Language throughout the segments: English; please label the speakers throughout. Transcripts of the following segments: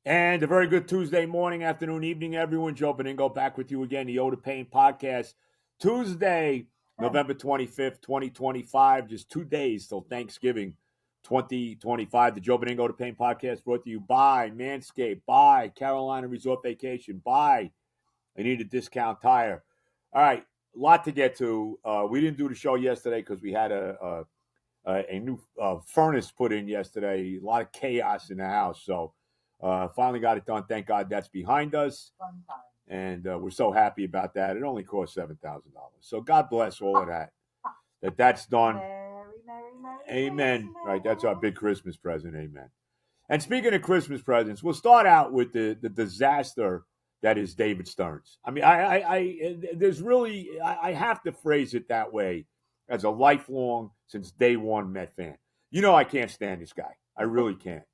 Speaker 1: And a very good Tuesday morning, afternoon, evening, everyone. Joe Benigno back with you again, the Ode to Pain podcast. Tuesday, November 25th, 2025. Just 2 days till Thanksgiving 2025. The Joe Benigno to Pain podcast brought to you by Manscaped, by Carolina Resort Vacation, by I Need a Discount Tire. All right, a lot to get to. We didn't do the show yesterday because we had a new furnace put in yesterday. A lot of chaos in the house. So finally got it done. Thank God that's behind us. And we're so happy about that. It only cost $7,000. So God bless all of that. That's done. Amen. Right. That's our big Christmas present. Amen. And speaking of Christmas presents, we'll start out with the disaster that is David Stearns. I mean, I have to phrase it that way as a lifelong, since day one Met fan. You know I can't stand this guy. I really can't.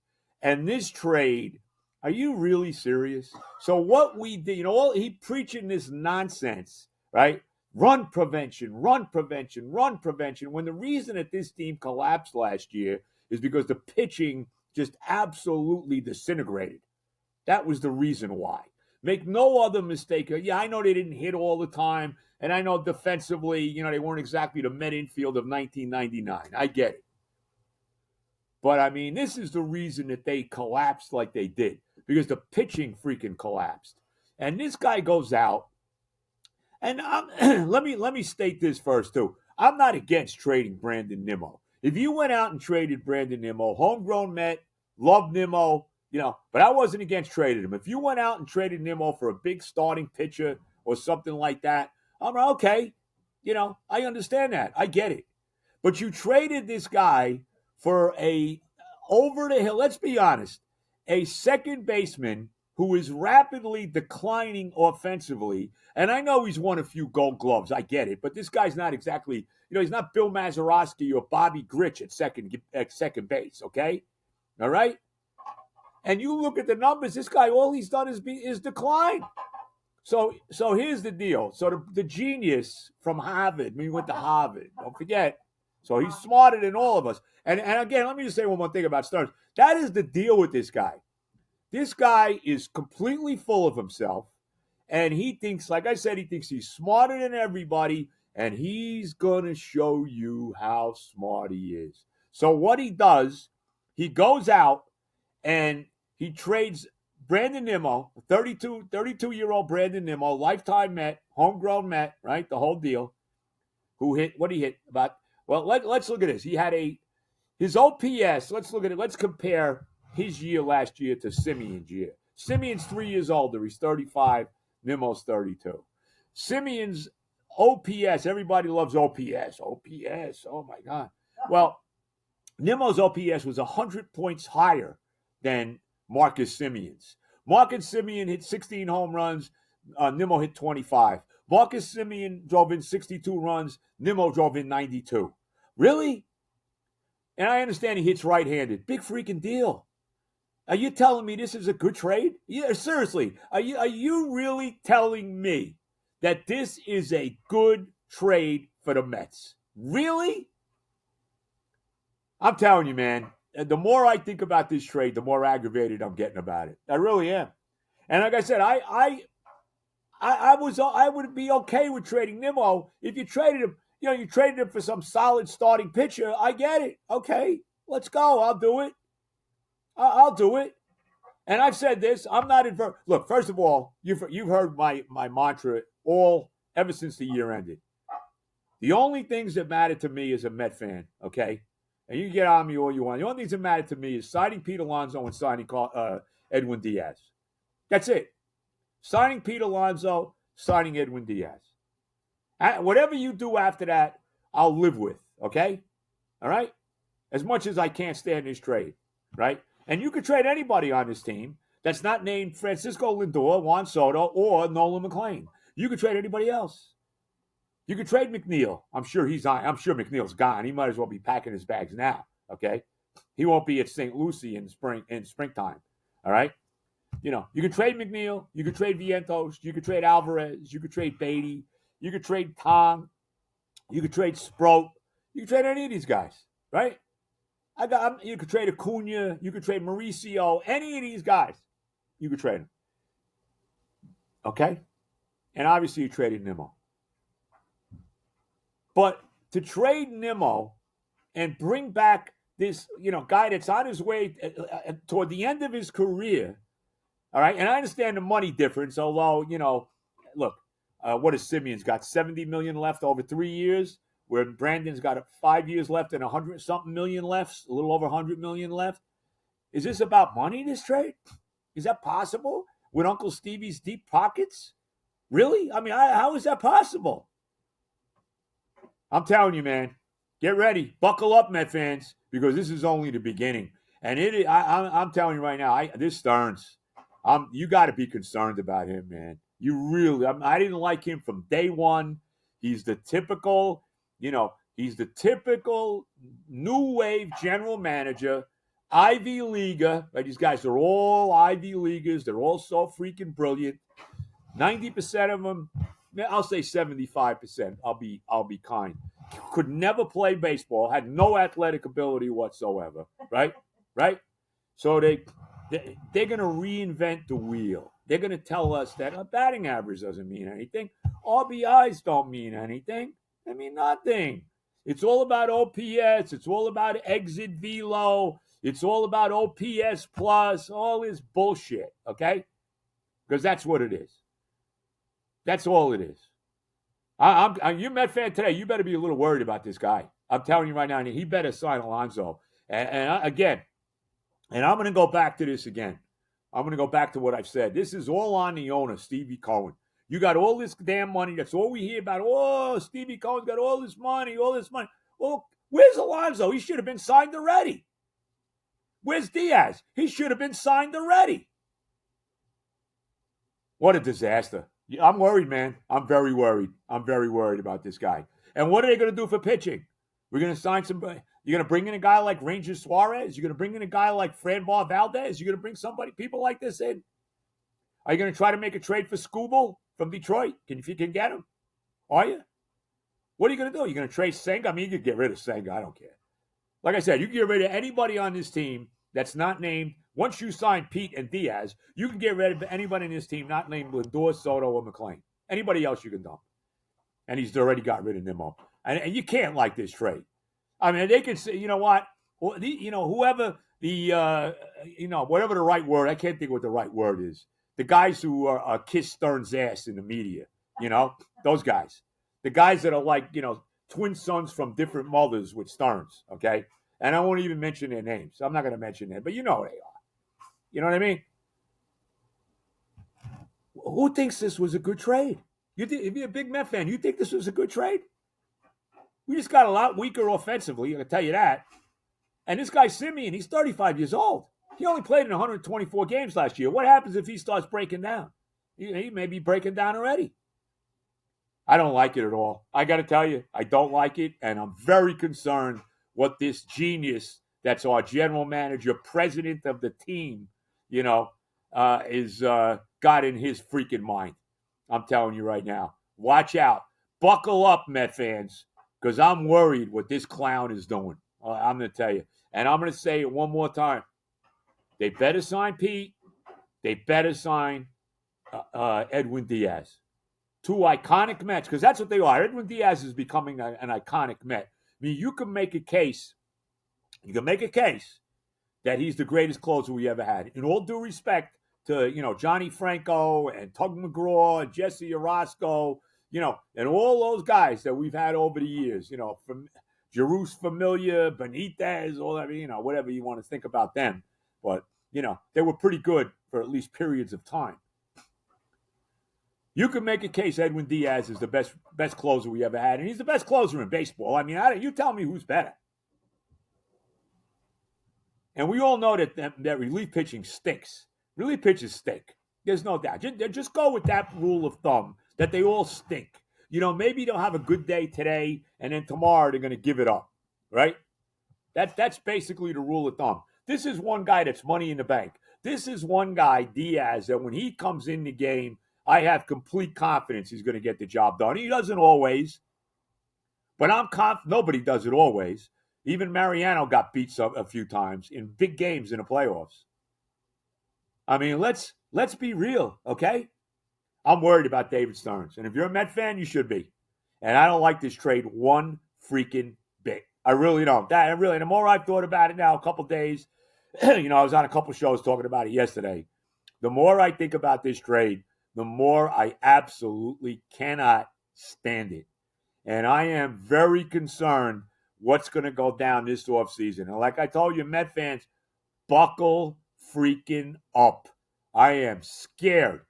Speaker 1: And this trade, are you really serious? So what we did, he preaching this nonsense, right? Run prevention, run prevention, run prevention. When the reason that this team collapsed last year is because the pitching just absolutely disintegrated. That was the reason why. Make no other mistake. Yeah, I know they didn't hit all the time. And I know defensively, they weren't exactly the Met infield of 1999. I get it. But, I mean, this is the reason that they collapsed like they did. Because the pitching freaking collapsed. And this guy goes out. And let me state this first, too. I'm not against trading Brandon Nimmo. If you went out and traded Brandon Nimmo, homegrown Met, love Nimmo, but I wasn't against trading him. If you went out and traded Nimmo for a big starting pitcher or something like that, I'm like, okay, I understand that. I get it. But you traded this guy for a over the hill, let's be honest, a second baseman who is rapidly declining offensively. And I know he's won a few Gold Gloves. I get it. But this guy's not exactly, he's not Bill Mazeroski or Bobby Grich at second base, okay? All right? And you look at the numbers, this guy, all he's done is decline. So here's the deal. So the genius from Harvard, he went to Harvard, don't forget. So he's smarter than all of us. And again, let me just say one more thing about Stearns. That is the deal with this guy. This guy is completely full of himself. And he thinks, like I said, he thinks he's smarter than everybody. And he's going to show you how smart he is. So what he does, he goes out and he trades Brandon Nimmo, 32-year-old Brandon Nimmo, lifetime Met, homegrown Met, right? The whole deal. Who hit, what he hit about, well, let's look at this. He had his OPS, let's look at it. Let's compare his year last year to Simeon's year. Simeon's 3 years older. He's 35. Nimmo's 32. Simeon's OPS, everybody loves OPS. OPS, oh my God. Well, Nimmo's OPS was 100 points higher than Marcus Simeon's. Marcus Simeon hit 16 home runs. Nimmo hit 25. Marcus Simeon drove in 62 runs. Nimmo drove in 92. Really? And I understand he hits right-handed. Big freaking deal. Are you telling me this is a good trade? Yeah, seriously. Are you really telling me that this is a good trade for the Mets? Really? I'm telling you, man. The more I think about this trade, the more aggravated I'm getting about it. I really am. And like I said, I would be okay with trading Nimmo if you traded him. You traded him for some solid starting pitcher. I get it. Okay, let's go. I'll do it. I'll do it. And I've said this. I'm not adverse. Look, first of all, you've heard my mantra ever since the year ended. The only things that matter to me as a Met fan, okay. And you can get on me all you want. The only things that matter to me is signing Pete Alonso and signing Edwin Diaz. That's it. Signing Pete Alonso, signing Edwin Diaz. Whatever you do after that, I'll live with, okay? All right? As much as I can't stand this trade, right? And you could trade anybody on this team that's not named Francisco Lindor, Juan Soto, or Nolan McLean. You could trade anybody else. You could trade McNeil. I'm sure McNeil's gone. He might as well be packing his bags now. Okay, he won't be at St. Lucie in springtime. All right, you could trade McNeil. You could trade Vientos. You could trade Alvarez. You could trade Beatty. You could trade Tong. You could trade Sproat. You could trade any of these guys. Right? You could trade Acuna. You could trade Mauricio. Any of these guys. you could trade him. Okay? And obviously you traded Nimmo. But to trade Nimmo and bring back this, guy that's on his way toward the end of his career, all right? And I understand the money difference, although, look, what has Simeon's got? 70 million left over 3 years, where Brandon's got 5 years left and 100-something million left, a little over 100 million left. Is this about money, this trade? Is that possible with Uncle Stevie's deep pockets? Really? I mean, how is that possible? I'm telling you, man, get ready. Buckle up, Met fans, because this is only the beginning. And I'm telling you right now, this Stearns, you got to be concerned about him, man. You really, I didn't like him from day one. He's the typical, new wave general manager, Ivy Leaguer. Right? These guys are all Ivy Leaguers. They're all so freaking brilliant. 90% of them, I'll say 75%. I'll be kind. Could never play baseball. Had no athletic ability whatsoever. Right. So they're going to reinvent the wheel. They're going to tell us that a batting average doesn't mean anything. RBIs don't mean anything. They mean nothing. It's all about OPS. It's all about exit velo. It's all about OPS plus. All this bullshit. Okay, because that's what it is. That's all it is. You're a Met fan today. You better be a little worried about this guy. I'm telling you right now, he better sign Alonso. Again, I'm going to go back to this again. I'm going to go back to what I've said. This is all on the owner, Stevie Cohen. You got all this damn money. That's all we hear about. Oh, Stevie Cohen's got all this money, Well, where's Alonso? He should have been signed already. Where's Diaz? He should have been signed already. What a disaster. I'm worried, man. I'm very worried. I'm very worried about this guy. And what are they going to do for pitching? We're going to sign somebody. You're going to bring in a guy like Ranger Suarez? You're going to bring in a guy like Franbar Valdez? You're going to bring people like this in? Are you going to try to make a trade for Skubal from Detroit? If you can get him? Are you? What are you going to do? You're going to trade Senga? I mean, you can get rid of Senga. I don't care. Like I said, you can get rid of anybody on this team that's not named. Once you sign Pete and Diaz, you can get rid of anybody in this team not named Lindor, Soto, or McClain. Anybody else you can dump. And he's already got rid of Nimmo. And you can't like this trade. I mean, they can say, you know what? Whoever whatever the right word, I can't think what the right word is. The guys who kiss Stern's ass in the media, those guys. The guys that are like, twin sons from different mothers with Stearns, okay? And I won't even mention their names. I'm not going to mention them, but you know who they are. You know what I mean? Who thinks this was a good trade? If you're a big Met fan, you think this was a good trade? We just got a lot weaker offensively, I can tell you that. And this guy, Simeon, he's 35 years old. He only played in 124 games last year. What happens if he starts breaking down? He may be breaking down already. I don't like it at all. I got to tell you, I don't like it, and I'm very concerned what this genius that's our general manager, president of the team, is got in his freaking mind. I'm telling you right now. Watch out. Buckle up, Met fans, because I'm worried what this clown is doing. I'm going to tell you. And I'm going to say it one more time. They better sign Pete. They better sign Edwin Diaz. Two iconic Mets, because that's what they are. Edwin Diaz is becoming an iconic Met. I mean, you can make a case. You can make a case that he's the greatest closer we ever had. In all due respect to, Johnny Franco and Tug McGraw and Jesse Orosco, and all those guys that we've had over the years, from Jerus Familia, Benitez, all that, whatever you want to think about them. But, they were pretty good for at least periods of time. You can make a case Edwin Diaz is the best closer we ever had, and he's the best closer in baseball. I mean, you tell me who's better. And we all know that relief pitching stinks. Relief pitchers stink. There's no doubt. Just go with that rule of thumb that they all stink. Maybe they'll have a good day today, and then tomorrow they're going to give it up, right? That's basically the rule of thumb. This is one guy that's money in the bank. This is one guy, Diaz, that when he comes in the game, I have complete confidence he's going to get the job done. He doesn't always, but I'm confident. Nobody does it always. Even Mariano got beat a few times in big games in the playoffs. I mean, let's be real, okay? I'm worried about David Stearns. And if you're a Met fan, you should be. And I don't like this trade one freaking bit. I really don't. The more I've thought about it now, a couple days, I was on a couple shows talking about it yesterday. The more I think about this trade, the more I absolutely cannot stand it. And I am very concerned what's going to go down this offseason. And like I told you, Met fans, buckle freaking up. I am scared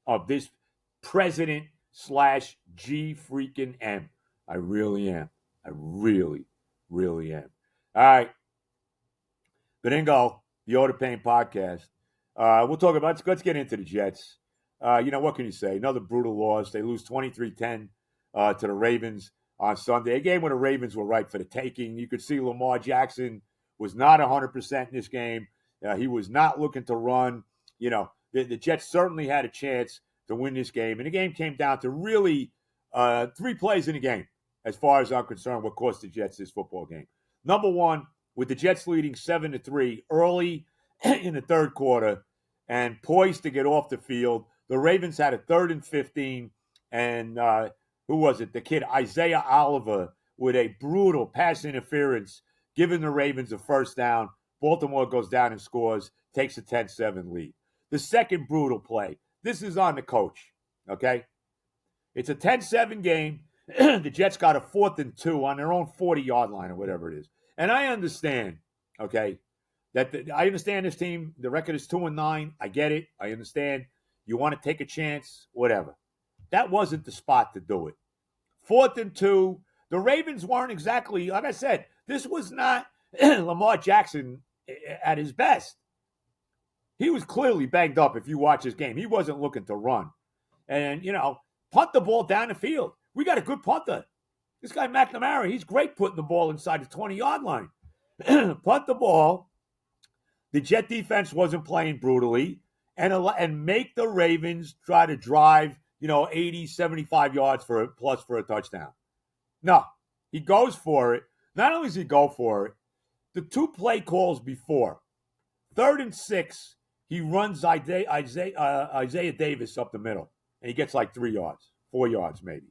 Speaker 1: of this president slash G freaking M. I really am. I really, really am. All right. Benigno, the Order Pain podcast. We'll talk about, let's get into the Jets. What can you say? Another brutal loss. They lose 23-10 to the Ravens on Sunday. A game where the Ravens were right for the taking. You could see Lamar Jackson was not 100% in this game. He was not looking to run. The Jets certainly had a chance to win this game. And the game came down to really 3 plays in the game, as far as I'm concerned, what cost the Jets this football game. Number one, with the Jets leading 7-3 early in the third quarter and poised to get off the field, the Ravens had a 3rd and 15, and who was it? The kid Isaiah Oliver with a brutal pass interference, giving the Ravens a first down. Baltimore goes down and scores, takes a 10-7 lead. The second brutal play, this is on the coach, okay? It's a 10-7 game. The Jets got a 4th and 2 on their own 40-yard line or whatever it is. And I understand, okay, I understand this team. The record is 2-9. I get it. I understand. You want to take a chance, whatever. That wasn't the spot to do it. 4th and 2. The Ravens weren't exactly, like I said, this was not Lamar Jackson at his best. He was clearly banged up if you watch his game. He wasn't looking to run. And, punt the ball down the field. We got a good punter. This guy, McNamara, he's great putting the ball inside the 20-yard line. Punt the ball. The Jet defense wasn't playing brutally. And make the Ravens try to drive, 80, 75 yards plus for a touchdown. No, he goes for it. Not only does he go for it, the 2 play calls before, 3rd and 6, he runs Isaiah Davis up the middle, and he gets like 3 yards, 4 yards maybe.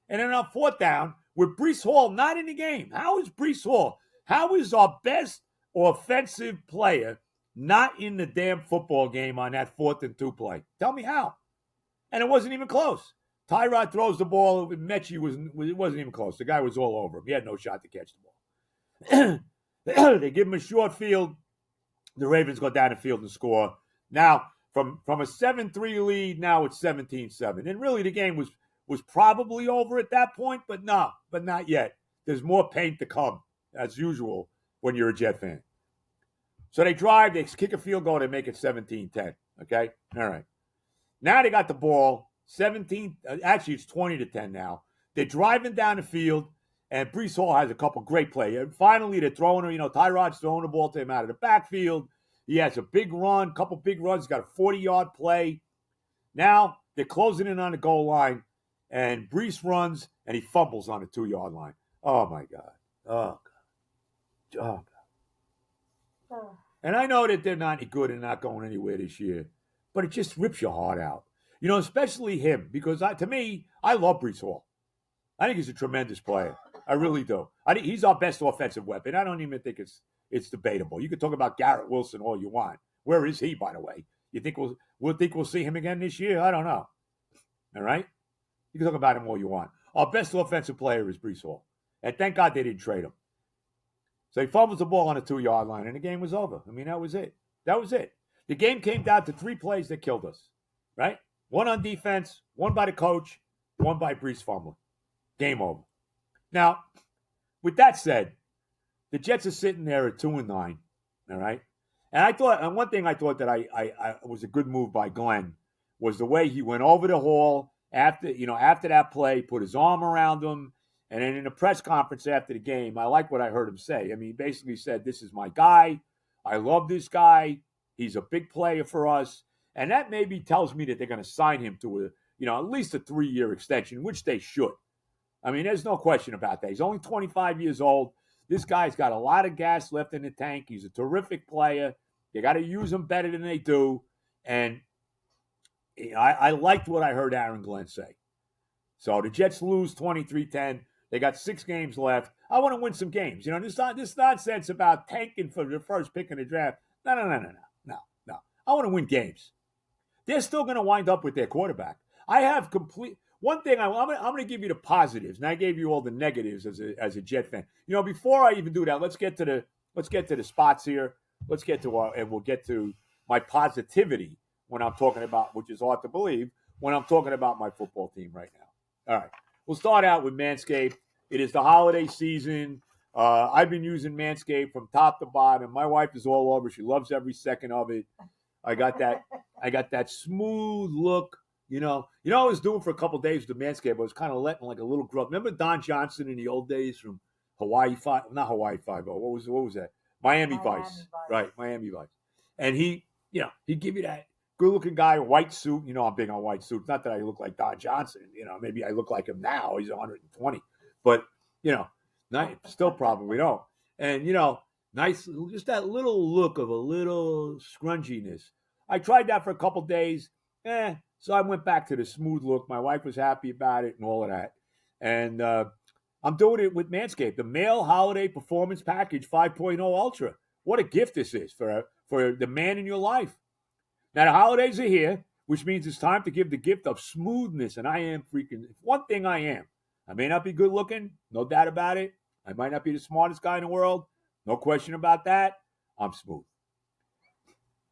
Speaker 1: And then on 4th down, with Breece Hall not in the game. How is Breece Hall? How is our best offensive player not in the damn football game on that 4th and 2 play? Tell me how. And it wasn't even close. Tyrod throws the ball. Mechie it wasn't even close. The guy was all over him. He had no shot to catch the ball. They give him a short field. The Ravens go down the field and score. Now, from a 7-3 lead, now it's 17-7. And really the game was probably over at that point, but not yet. There's more pain to come, as usual, when you're a Jet fan. So they drive, they kick a field goal, they make it 17-10. Okay? All right. Now they got the ball, 17, actually it's 20-10 now. They're driving down the field, and Breece Hall has a couple great plays. And finally, they're throwing him, Tyrod's throwing the ball to him out of the backfield. He has a big run, couple big runs, got a 40-yard play. Now they're closing in on the goal line, and Breece runs, and he fumbles on the 2-yard line. Oh, my God. Oh, God. Oh, God. And I know that they're not any good and not going anywhere this year, but it just rips your heart out. Especially him, because to me, I love Breece Hall. I think he's a tremendous player. I really do. I think he's our best offensive weapon. I don't even think it's debatable. You can talk about Garrett Wilson all you want. Where is he, by the way? You think we'll see him again this year? I don't know. All right? You can talk about him all you want. Our best offensive player is Breece Hall. And thank God they didn't trade him. So he fumbles the ball on the 2-yard line, and the game was over. I mean, that was it. That was it. The game came down to 3 plays that killed us, right? 1 on defense, 1 by the coach, 1 by Breece fumbling. Game over. Now, with that said, the Jets are sitting there at 2-9, all right? And one thing I thought that I was a good move by Glenn was the way he went over the Hall after that play, put his arm around him, and then in a press conference after the game, I like what I heard him say. I mean, he basically said, "This is my guy. I love this guy. He's a big player for us." And that maybe tells me that they're going to sign him to at least a 3-year extension, which they should. I mean, there's no question about that. He's only 25 years old. This guy's got a lot of gas left in the tank. He's a terrific player. They got to use him better than they do. And I liked what I heard Aaron Glenn say. So the Jets lose 23-10. They got 6 games left. I want to win some games. This nonsense about tanking for the first pick in the draft. No. I want to win games. They're still going to wind up with their quarterback. I have complete one thing. I'm going to give you the positives, and I gave you all the negatives as a Jet fan. Before I even do that, let's get to the spots here. Let's get to and we'll get to my positivity when I'm talking about, which is hard to believe, when I'm talking about my football team right now. All right, we'll start out with Manscaped. It is the holiday season. I've been using Manscaped from top to bottom. My wife is all over. She loves every second of it. I got that smooth look. I was doing for a couple of days with the Manscaped. I was kind of letting like a little grub. Remember Don Johnson in the old days from Hawaii 5? Not Hawaii 5. What was that? Miami Vice. Right, Miami Vice. And he'd give you that good-looking guy, white suit. I'm big on white suits. Not that I look like Don Johnson. Maybe I look like him now. He's 120. But, still probably don't. And, nice, just that little look of a little scrunginess. I tried that for a couple days. So I went back to the smooth look. My wife was happy about it and all of that. And I'm doing it with Manscaped, the Male Holiday Performance Package 5.0 Ultra. What a gift this is for the man in your life. Now, the holidays are here, which means it's time to give the gift of smoothness. And I am one thing I am. I may not be good looking, no doubt about it. I might not be the smartest guy in the world. No question about that. I'm smooth.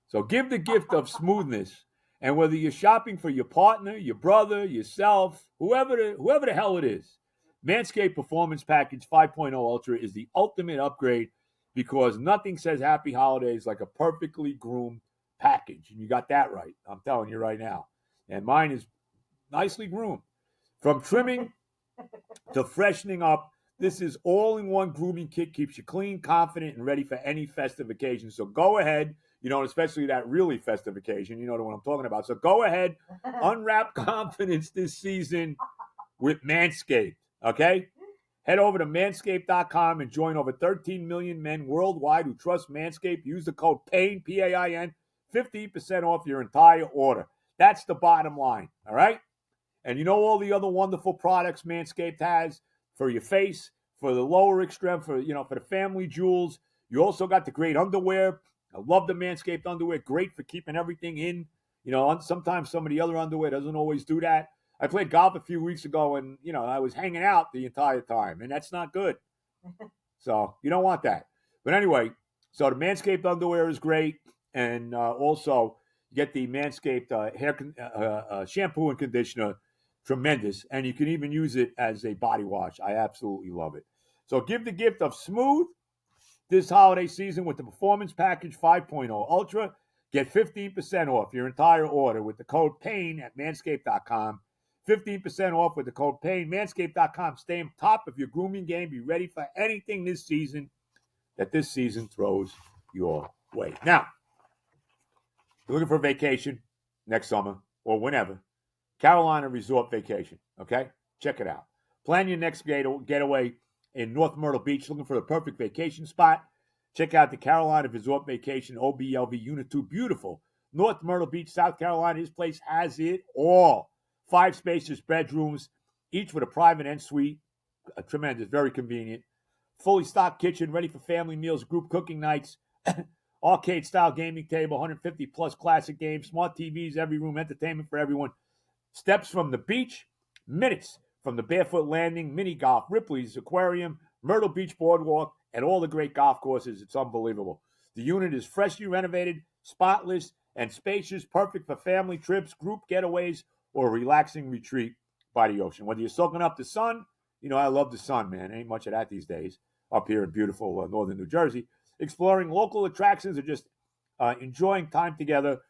Speaker 1: So give the gift of smoothness. And whether you're shopping for your partner, your brother, yourself, whoever the hell it is, Manscaped Performance Package 5.0 Ultra is the ultimate upgrade because nothing says happy holidays like a perfectly groomed package. And you got that right. I'm telling you right now. And mine is nicely groomed. From trimming to freshening up, this is all-in-one grooming kit, keeps you clean, confident, and ready for any festive occasion. So go ahead, especially that really festive occasion, you know what I'm talking about. So go ahead, unwrap confidence this season with Manscaped, okay? Head over to manscaped.com and join over 13 million men worldwide who trust Manscaped. Use the code PAIN, P-A-I-N, 15% off your entire order. That's the bottom line, all right? And all the other wonderful products Manscaped has for your face, for the lower extreme, for the family jewels. You also got the great underwear. I love the Manscaped underwear. Great for keeping everything in. Sometimes some of the other underwear doesn't always do that. I played golf a few weeks ago, and I was hanging out the entire time, and that's not good. So you don't want that. But anyway, so the Manscaped underwear is great, and also you get the Manscaped hair shampoo and conditioner. Tremendous. And you can even use it as a body wash. I absolutely love it. So give the gift of smooth this holiday season with the Performance Package 5.0 Ultra. Get 15% off your entire order with the code PAIN at manscaped.com. 15% off with the code PAIN. Manscaped.com. Stay on top of your grooming game. Be ready for anything this season that this season throws your way. Now, you're looking for a vacation next summer or whenever. Carolina Resort Vacation, okay? Check it out. Plan your next getaway in North Myrtle Beach, looking for the perfect vacation spot. Check out the Carolina Resort Vacation OBLV Unit 2. Beautiful. North Myrtle Beach, South Carolina. This place has it all. 5 spacious bedrooms, each with a private ensuite. Tremendous, very convenient. Fully stocked kitchen, ready for family meals, group cooking nights. Arcade-style gaming table, 150-plus classic games, smart TVs, every room, entertainment for everyone. Steps from the beach, minutes from the Barefoot Landing, mini golf, Ripley's Aquarium, Myrtle Beach Boardwalk, and all the great golf courses. It's unbelievable. The unit is freshly renovated, spotless, and spacious, perfect for family trips, group getaways, or a relaxing retreat by the ocean. Whether you're soaking up the sun, I love the sun, man. Ain't much of that these days up here in beautiful northern New Jersey. Exploring local attractions or just enjoying time together.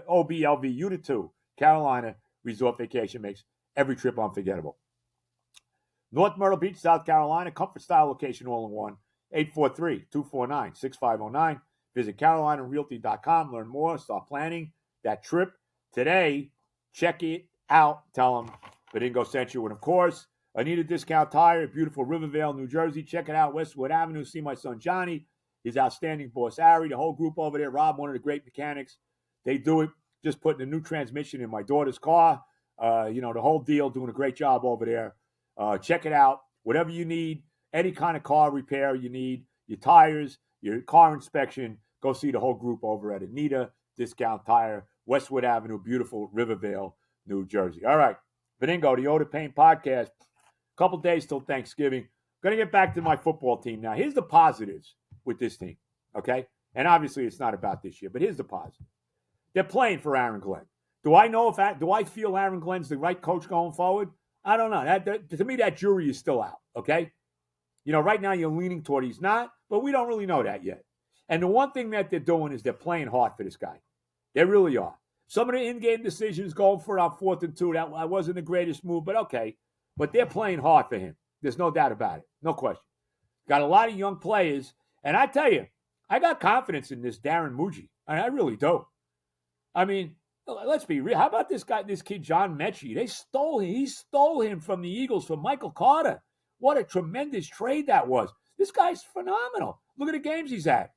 Speaker 1: OBLV Unit 2, Carolina Resort Vacation makes every trip unforgettable. North Myrtle Beach, South Carolina, comfort style location all in one. 843-249-6509. Visit CarolinaRealty.com. Learn more. Start planning that trip today. Check it out. Tell them Benigno sent you. And of course, Anita Discount Tire, beautiful Rivervale, New Jersey. Check it out. Westwood Avenue. See my son Johnny. His outstanding boss Ari. The whole group over there. Rob, one of the great mechanics. They do it. Just putting a new transmission in my daughter's car. The whole deal, doing a great job over there. Check it out. Whatever you need, any kind of car repair you need, your tires, your car inspection, go see the whole group over at Anita Discount Tire, Westwood Avenue, beautiful Rivervale, New Jersey. All right, Benigno, the Oda Pain Podcast. A couple days till Thanksgiving. Going to get back to my football team now. Here's the positives with this team, okay? And obviously it's not about this year, but here's the positive. They're playing for Aaron Glenn. Do I feel Aaron Glenn's the right coach going forward? I don't know. To me, that jury is still out, okay? Right now you're leaning toward he's not, but we don't really know that yet. And the one thing that they're doing is they're playing hard for this guy. They really are. Some of the in-game decisions going for our 4th and 2, that wasn't the greatest move, but okay. But they're playing hard for him. There's no doubt about it. No question. Got a lot of young players. And I tell you, I got confidence in this Darren Muji. I really do. I mean, let's be real. How about this kid, John Mechie? He stole him from the Eagles for Michael Carter. What a tremendous trade that was. This guy's phenomenal. Look at the games he's had.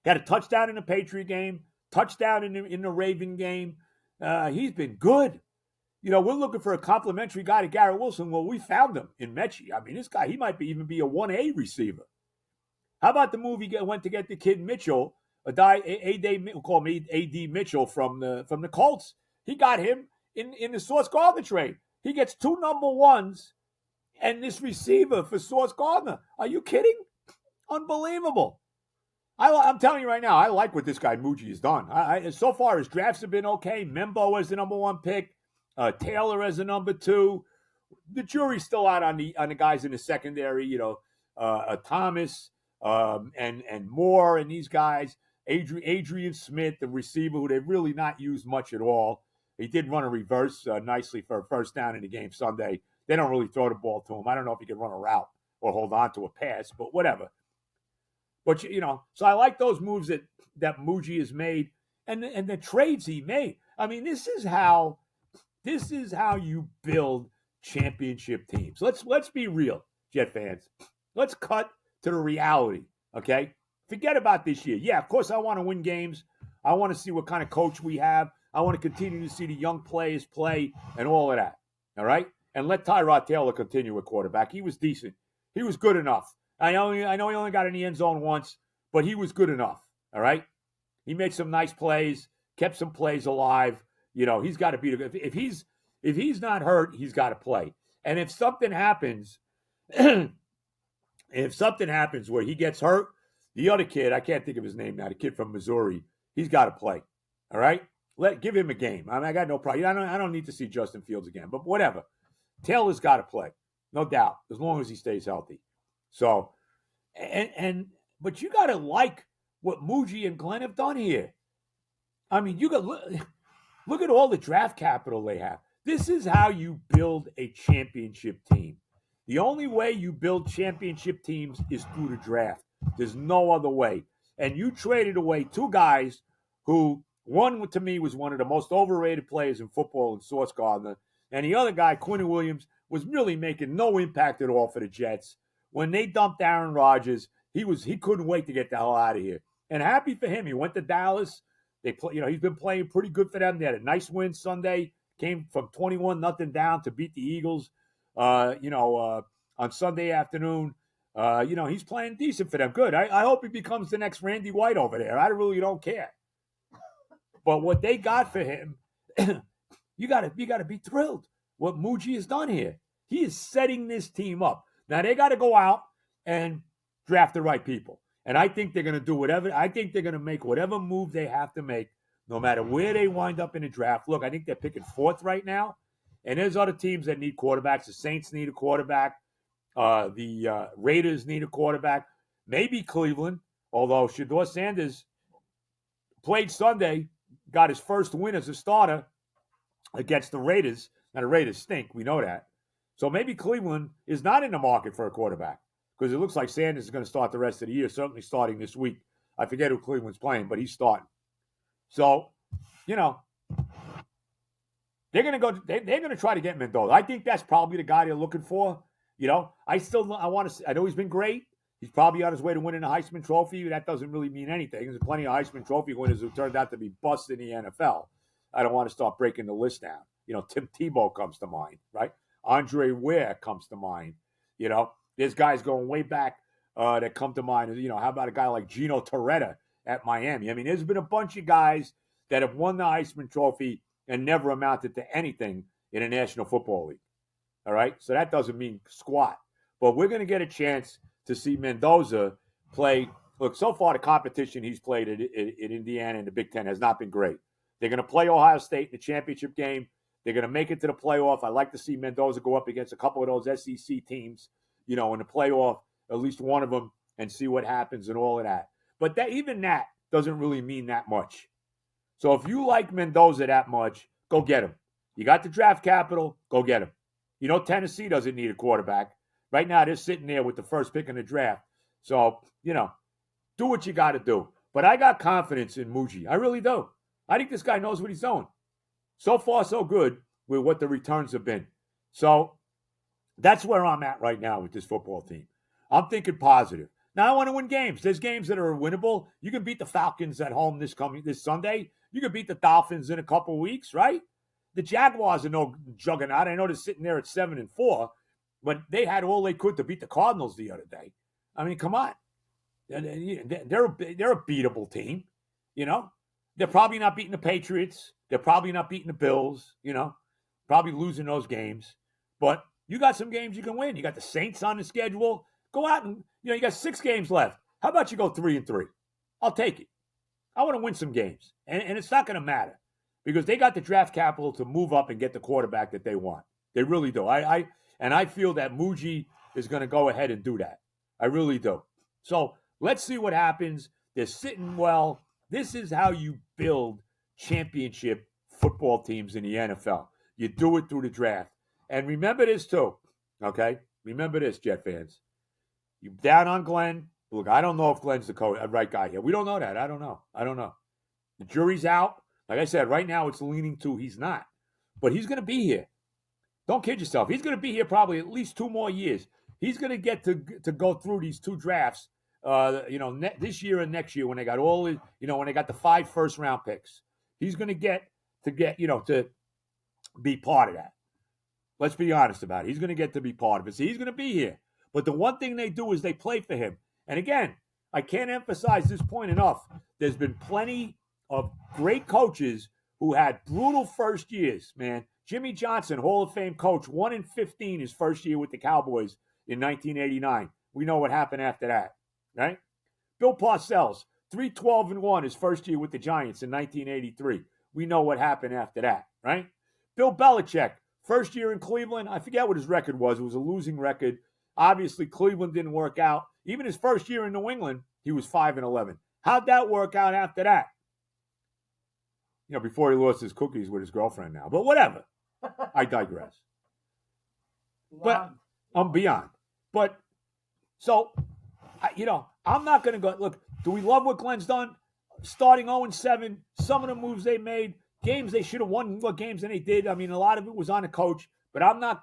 Speaker 1: Got a touchdown in the Patriot game, touchdown in the Raven game. He's been good. We're looking for a complimentary guy to Garrett Wilson. Well, we found him in Mechie. I mean, this guy, he might even be a 1A receiver. How about the move he went to get the kid Mitchell, call me A.D. Mitchell from the Colts. He got him in the Sauce Gardner trade. He gets 2 number 1s and this receiver for Sauce Gardner. Are you kidding? Unbelievable. I'm telling you right now, I like what this guy Muji has done. So far, his drafts have been okay. Membo as the number 1 pick. Taylor as the number 2. The jury's still out on the guys in the secondary. Thomas and Moore and these guys. Adrian Smith, the receiver, who they've really not used much at all. He did run a reverse nicely for a first down in the game Sunday. They don't really throw the ball to him. I don't know if he can run a route or hold on to a pass, but whatever. But, so I like those moves that Muji has made and the trades he made. I mean, this is how you build championship teams. Let's be real, Jet fans. Let's cut to the reality, okay? Forget about this year. Yeah, of course I want to win games. I want to see what kind of coach we have. I want to continue to see the young players play and all of that, all right? And let Tyrod Taylor continue at quarterback. He was decent. He was good enough. I know he only got in the end zone once, but he was good enough, all right? He made some nice plays, kept some plays alive. He's got to be if he's not hurt, he's got to play. And if something happens, where he gets hurt, the other kid, I can't think of his name now, the kid from Missouri, he's got to play. All right? Give him a game. I got no problem. I don't need to see Justin Fields again, but whatever. Taylor's got to play, no doubt, as long as he stays healthy. So, but you got to like what Muji and Glenn have done here. I mean, you got look at all the draft capital they have. This is how you build a championship team. The only way you build championship teams is through the draft. There's no other way. And you traded away 2 guys who, one to me was one of the most overrated players in football in Sauce Gardner, and the other guy, Quinn Williams, was really making no impact at all for the Jets. When they dumped Aaron Rodgers, he couldn't wait to get the hell out of here. And happy for him. He went to Dallas. He's been playing pretty good for them. They had a nice win Sunday. Came from 21-0 down to beat the Eagles. On Sunday afternoon. He's playing decent for them. Good. I hope he becomes the next Randy White over there. I really don't care. But what they got for him, you gotta be thrilled. What Muji has done here. He is setting this team up. Now they got to go out and draft the right people. And I think they're going to do whatever. I think they're going to make whatever move they have to make, no matter where they wind up in the draft. Look, I think they're picking 4th right now. And there's other teams that need quarterbacks. The Saints need a quarterback. The Raiders need a quarterback. Maybe Cleveland, although Shedeur Sanders played Sunday, got his first win as a starter against the Raiders. Now, the Raiders stink. We know that. So maybe Cleveland is not in the market for a quarterback because it looks like Sanders is going to start the rest of the year, certainly starting this week. I forget who Cleveland's playing, but he's starting. So, they're going to go. They're going to try to get Mendoza. I think that's probably the guy they're looking for. I know he's been great. He's probably on his way to winning a Heisman Trophy. That doesn't really mean anything. There's plenty of Heisman Trophy winners who turned out to be busts in the NFL. I don't want to start breaking the list down. Tim Tebow comes to mind, right? Andre Ware comes to mind. There's guys going way back that come to mind. How about a guy like Gino Torretta at Miami? I mean, there's been a bunch of guys that have won the Heisman Trophy and never amounted to anything in a National Football League. All right? So that doesn't mean squat. But we're going to get a chance to see Mendoza play. Look, so far the competition he's played in Indiana and the Big Ten has not been great. They're going to play Ohio State in the championship game. They're going to make it to the playoff. I like to see Mendoza go up against a couple of those SEC teams, in the playoff, at least one of them, and see what happens and all of that. But even that doesn't really mean that much. So if you like Mendoza that much, go get him. You got the draft capital, go get him. Tennessee doesn't need a quarterback. Right now, they're sitting there with the first pick in the draft. So, do what you got to do. But I got confidence in Muji. I really do. I think this guy knows what he's doing. So far, so good with what the returns have been. So that's where I'm at right now with this football team. I'm thinking positive. Now, I want to win games. There's games that are winnable. You can beat the Falcons at home this Sunday. You can beat the Dolphins in a couple of weeks, right? The Jaguars are no juggernaut. I know they're sitting there at 7-4, but they had all they could to beat the Cardinals the other day. I mean, come on. They're a beatable team, They're probably not beating the Patriots. They're probably not beating the Bills, probably losing those games. But you got some games you can win. You got the Saints on the schedule. Go out and, you got 6 games left. How about you go 3-3? I'll take it. I want to win some games. And it's not going to matter because they got the draft capital to move up and get the quarterback that they want. They really do. I feel that Muji is going to go ahead and do that. I really do. So let's see what happens. They're sitting well. This is how you build championship football teams in the NFL. You do it through the draft. And remember this too, okay? Remember this, Jet fans. You down on Glenn. Look, I don't know if Glenn's the right guy here. We don't know that. I don't know. The jury's out. Like I said, right now it's leaning to he's not. But he's going to be here. Don't kid yourself. He's going to be here probably at least 2 more years. He's going to get to go through these 2 drafts, this year and next year when they got when they got the 5 first-round picks. He's going to get to be part of that. Let's be honest about it. He's going to get to be part of it. So he's going to be here. But the one thing they do is they play for him. And again, I can't emphasize this point enough. There's been plenty of great coaches who had brutal first years, man. Jimmy Johnson, Hall of Fame coach, 1-15 his first year with the Cowboys in 1989. We know what happened after that, right? Bill Parcells, 3-12-1 his first year with the Giants in 1983. We know what happened after that, right? Bill Belichick, first year in Cleveland. I forget what his record was. It was a losing record. Obviously, Cleveland didn't work out. Even his first year in New England, he was 5-11. How'd that work out after that? Before he lost his cookies with his girlfriend now. But whatever. I digress. But I'm beyond. But, so, I'm not going to go. Look, do we love what Glenn's done? Starting 0-7, some of the moves they made, games they should have won, what games than they did. I mean, a lot of it was on the coach. But I'm not,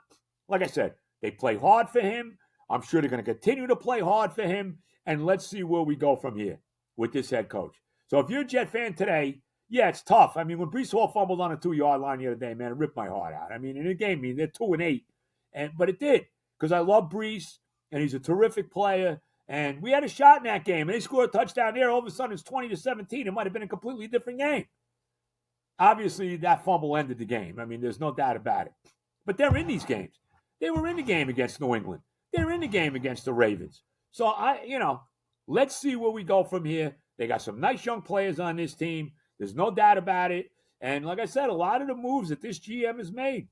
Speaker 1: like I said, they play hard for him. I'm sure they're going to continue to play hard for him. And let's see where we go from here with this head coach. So if you're a Jet fan today, yeah, it's tough. I mean, when Breece Hall fumbled on a 2-yard line the other day, man, it ripped my heart out. I mean, and it gave me, they're 2-8. But it did, because I love Breece, and he's a terrific player. And we had a shot in that game, and they scored a touchdown there. All of a sudden, it's 20-17. It might have been a completely different game. Obviously, that fumble ended the game. I mean, there's no doubt about it. But they're in these games. They were in the game against New England. They're in the game against the Ravens. So, let's see where we go from here. They got some nice young players on this team. There's no doubt about it. And like I said, a lot of the moves that this GM has made,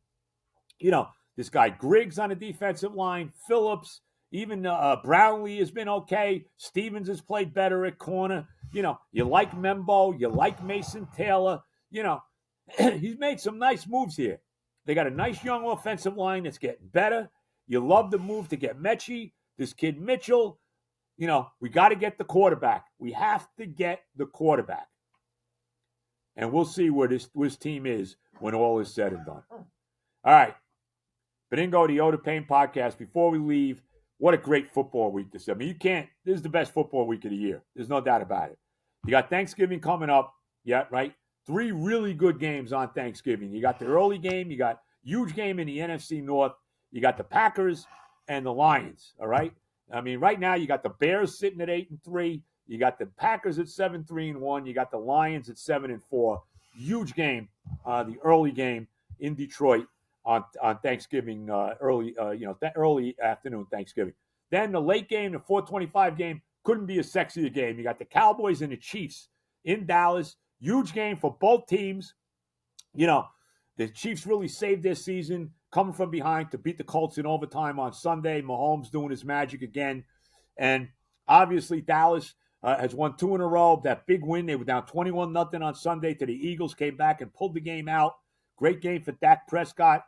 Speaker 1: this guy Griggs on the defensive line, Phillips, even Brownlee has been okay. Stevens has played better at corner. You like Membo. You like Mason Taylor. He's made some nice moves here. They got a nice young offensive line that's getting better. You love the move to get Mechie, this kid Mitchell. We got to get the quarterback. We have to get the quarterback. And we'll see where this team is when all is said and done. All right. Benigno, the Oda Payne podcast. Before we leave, what a great football week this is. I mean, this is the best football week of the year. There's no doubt about it. You got Thanksgiving coming up. Yeah, right? 3 really good games on Thanksgiving. You got the early game. You got huge game in the NFC North. You got the Packers and the Lions, all right? I mean, right now you got the Bears sitting at 8-3. You got the Packers at 7-3-1. You got the Lions at 7-4. Huge game, the early game in Detroit on Thanksgiving, early afternoon Thanksgiving. Then the late game, the 4:25 game, couldn't be a sexier game. You got the Cowboys and the Chiefs in Dallas. Huge game for both teams. You know, the Chiefs really saved their season coming from behind to beat the Colts in overtime on Sunday. Mahomes doing his magic again. And obviously Dallas has won 2 in a row. That big win, they were down 21-0 on Sunday to the Eagles, came back and pulled the game out. Great game for Dak Prescott.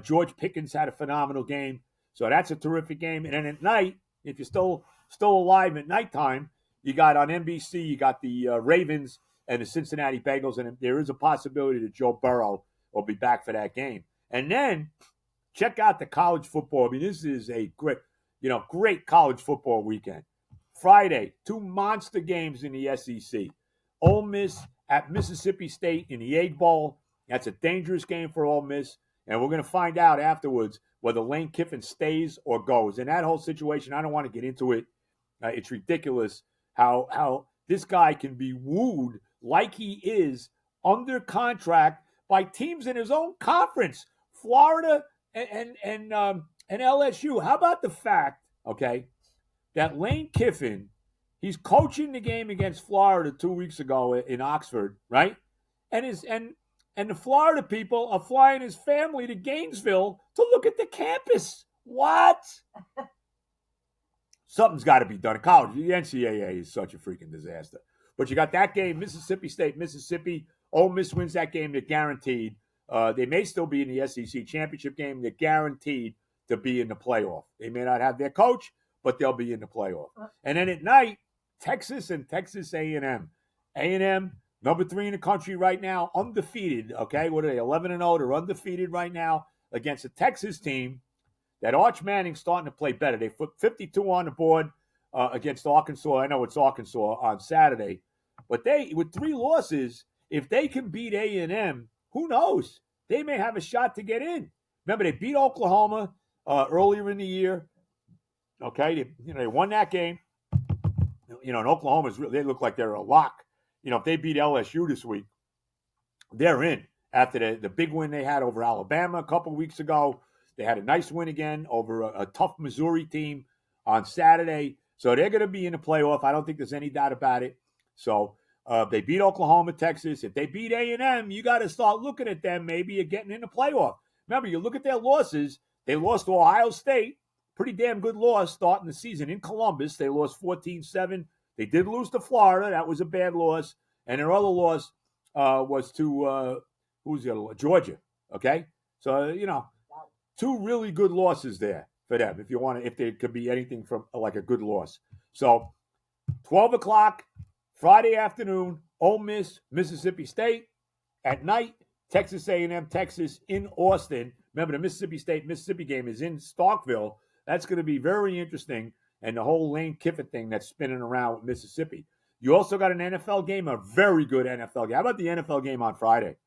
Speaker 1: George Pickens had a phenomenal game. So that's a terrific game. And then at night, if you're still alive at nighttime, you got on NBC, you got the Ravens and the Cincinnati Bengals, and there is a possibility that Joe Burrow will be back for that game. And then check out the college football. I mean, this is a great college football weekend. Friday, 2 monster games in the SEC. Ole Miss at Mississippi State in the Egg Bowl. That's a dangerous game for Ole Miss, and we're going to find out afterwards whether Lane Kiffin stays or goes. And that whole situation, I don't want to get into it. It's ridiculous how this guy can be wooed like he is under contract by teams in his own conference, Florida and LSU. How about the fact, okay, that Lane Kiffin, he's coaching the game against Florida 2 weeks ago in Oxford, right? And the Florida people are flying his family to Gainesville to look at the campus. What? Something's got to be done. College, the NCAA is such a freaking disaster. But you got that game, Mississippi State, Mississippi. Ole Miss wins that game. They're guaranteed. They may still be in the SEC championship game. They're guaranteed to be in the playoff. They may not have their coach, but they'll be in the playoff. And then at night, Texas and Texas A&M. A&M, number 3 in the country right now, undefeated. Okay, what are they, 11-0? They're undefeated right now against a Texas team that Arch Manning's starting to play better. They put 52 on the board against Arkansas. I know it's Arkansas on Saturday. But with 3 losses, if they can beat A&M, who knows? They may have a shot to get in. Remember, they beat Oklahoma earlier in the year. Okay, they won that game. And Oklahoma's they look like they're a lock. If they beat LSU this week, they're in. After the big win they had over Alabama a couple weeks ago, they had a nice win again over a tough Missouri team on Saturday. So they're going to be in the playoff. I don't think there's any doubt about it. So they beat Oklahoma, Texas. If they beat A&M, you got to start looking at them maybe getting in the playoff. Remember, you look at their losses. They lost to Ohio State. Pretty damn good loss starting the season in Columbus. They lost 14-7. They did lose to Florida. That was a bad loss. And their other loss was to, who's the other one? Georgia. Okay? So, 2 really good losses there for them, if there could be anything from like a good loss. So 12 o'clock, Friday afternoon, Ole Miss, Mississippi State. At night, Texas A&M, Texas in Austin. Remember, the Mississippi State-Mississippi game is in Starkville. That's going to be very interesting. And the whole Lane Kiffin thing that's spinning around with Mississippi. You also got an NFL game, a very good NFL game. How about the NFL game on Friday?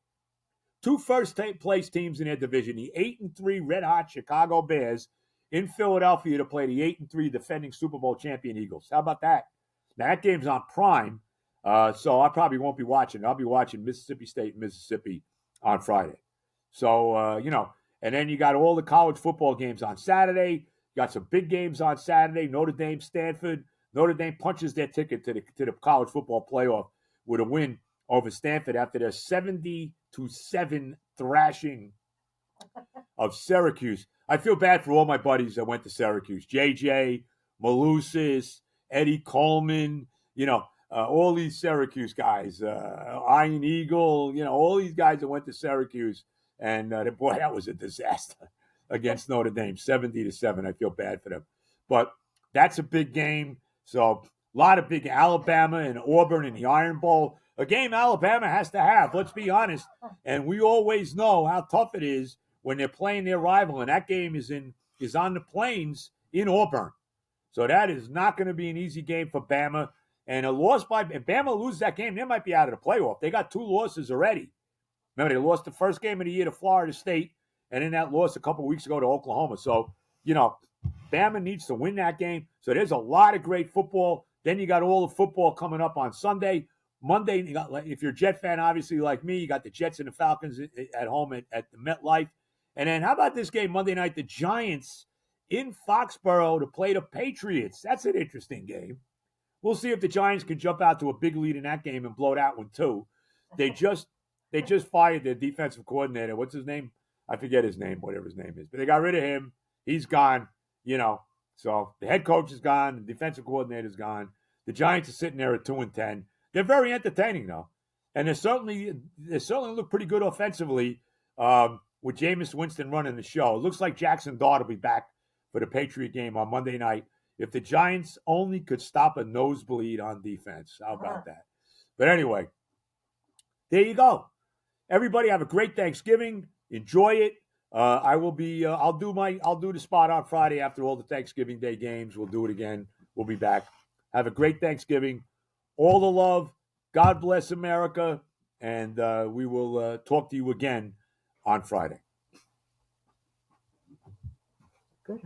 Speaker 1: 2 first-place teams in their division, the 8-3 red-hot Chicago Bears in Philadelphia to play the 8-3 defending Super Bowl champion Eagles. How about that? Now, that game's on Prime, so I probably won't be watching. I'll be watching Mississippi State, Mississippi on Friday. So, and then you got all the college football games on Saturday. You got some big games on Saturday. Notre Dame, Stanford. Notre Dame punches their ticket to the college football playoff with a win over Stanford after their 70-7 thrashing of Syracuse. I feel bad for all my buddies that went to Syracuse. JJ, Malusis, Eddie Coleman, all these Syracuse guys, Iron Eagle, all these guys that went to Syracuse. And boy, that was a disaster against Notre Dame, 70-7. I feel bad for them. But that's a big game. So a lot of big Alabama and Auburn in the Iron Bowl. A game Alabama has to have, let's be honest. And we always know how tough it is when they're playing their rival. And that game is on the Plains in Auburn. So that is not going to be an easy game for Bama. And if Bama loses that game, they might be out of the playoff. They got 2 losses already. Remember, they lost the first game of the year to Florida State, and then that loss a couple weeks ago to Oklahoma. So, Bama needs to win that game. So there's a lot of great football. Then you got all the football coming up on Sunday. Monday, if you're a Jet fan, obviously like me, you got the Jets and the Falcons at home at the MetLife. And then how about this game Monday night? The Giants in Foxborough to play the Patriots. That's an interesting game. We'll see if the Giants can jump out to a big lead in that game and blow that one too. They just fired their defensive coordinator. What's his name? I forget his name, whatever his name is. But they got rid of him. He's gone, So the head coach is gone. The defensive coordinator is gone. The Giants are sitting there at 2-10. They're very entertaining, though. And they certainly look pretty good offensively with Jameis Winston running the show. It looks like Jackson Dart will be back for the Patriot game on Monday night. If the Giants only could stop a nosebleed on defense. How about that? But anyway, there you go. Everybody have a great Thanksgiving. Enjoy it. I'll do the spot on Friday after all the Thanksgiving Day games. We'll do it again. We'll be back. Have a great Thanksgiving. All the love. God bless America. And we will talk to you again on Friday.
Speaker 2: Good.